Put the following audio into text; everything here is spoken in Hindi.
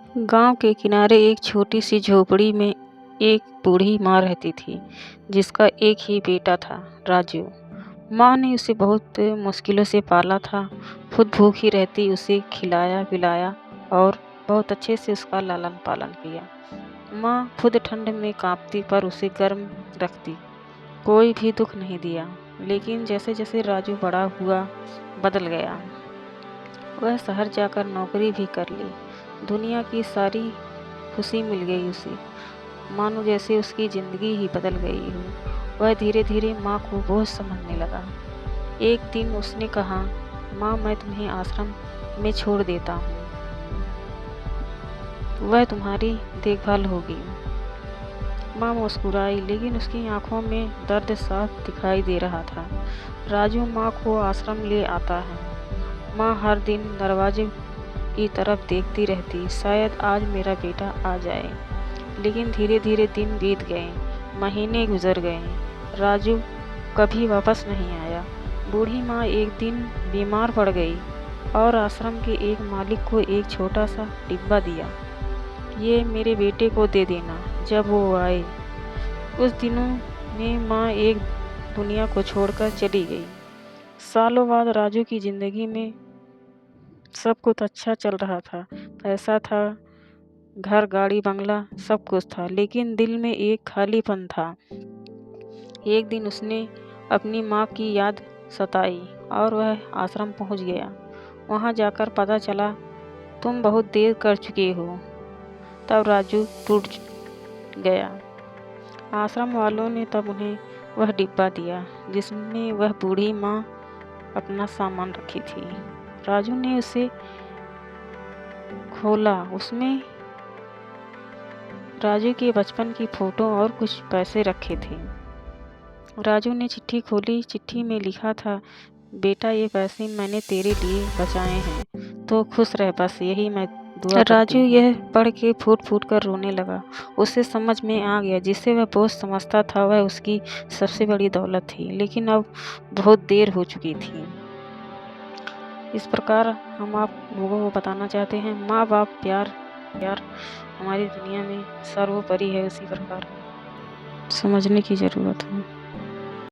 गांव के किनारे एक छोटी सी झोपड़ी में एक बूढ़ी माँ रहती थी, जिसका एक ही बेटा था, राजू। माँ ने उसे बहुत मुश्किलों से पाला था। खुद भूखी रहती उसे खिलाया पिलाया और बहुत अच्छे से उसका लालन पालन किया। माँ खुद ठंड में कांपती पर उसे गर्म रखती, कोई भी दुख नहीं दिया। लेकिन जैसे जैसे राजू बड़ा हुआ, बदल गया। वह शहर जाकर नौकरी भी कर ली। दुनिया की सारी खुशी मिल गई उसे, मानो जैसे उसकी ज़िंदगी ही बदल गई हो। वह धीरे धीरे माँ को बोझ समझने लगा। एक दिन उसने कहा, माँ मैं तुम्हें आश्रम में छोड़ देता हूँ, वह तुम्हारी देखभाल होगी। माँ मुस्कुराई, लेकिन उसकी आंखों में दर्द साफ दिखाई दे रहा था। राजू माँ को आश्रम ले आता है। माँ हर दिन दरवाजे की तरफ देखती रहती, शायद आज मेरा बेटा आ जाए। लेकिन धीरे धीरे दिन बीत गए, महीने गुजर गए। राजू कभी वापस नहीं आया। बूढ़ी माँ एक दिन बीमार पड़ गई और आश्रम के एक मालिक को एक छोटा सा डिब्बा दिया। ये मेरे बेटे को दे देना जब वो आए। उस दिनों में माँ एक दुनिया को छोड़कर चली गई। सालों बाद राजू की ज़िंदगी में सब कुछ अच्छा चल रहा था। पैसा था, घर गाड़ी बंगला सब कुछ था, लेकिन दिल में एक खालीपन था। एक दिन उसने अपनी माँ की याद सताई और वह आश्रम पहुँच गया। वहाँ जाकर पता चला, तुम बहुत देर कर चुके हो। तब राजू टूट गया। आश्रम वालों ने तब उन्हें वह डिब्बा दिया जिसमें वह बूढ़ी माँ अपना सामान रखी थी। राजू ने उसे खोला। उसमें राजू के बचपन की फोटो और कुछ पैसे रखे थे। राजू ने चिट्ठी खोली। चिट्ठी में लिखा था, बेटा ये पैसे मैंने तेरे लिए बचाए हैं, तो खुश रह, बस यही मैं दुआ करती हूँ। राजू यह पढ़ के फूट फूट कर रोने लगा। उसे समझ में आ गया, जिसे वह बोझ समझता था वह उसकी सबसे बड़ी दौलत थी, लेकिन अब बहुत देर हो चुकी थी। इस प्रकार हम आप लोगों को बताना चाहते हैं, माँ बाप प्यार हमारी दुनिया में सर्वोपरि है। उसी प्रकार समझने की ज़रूरत है।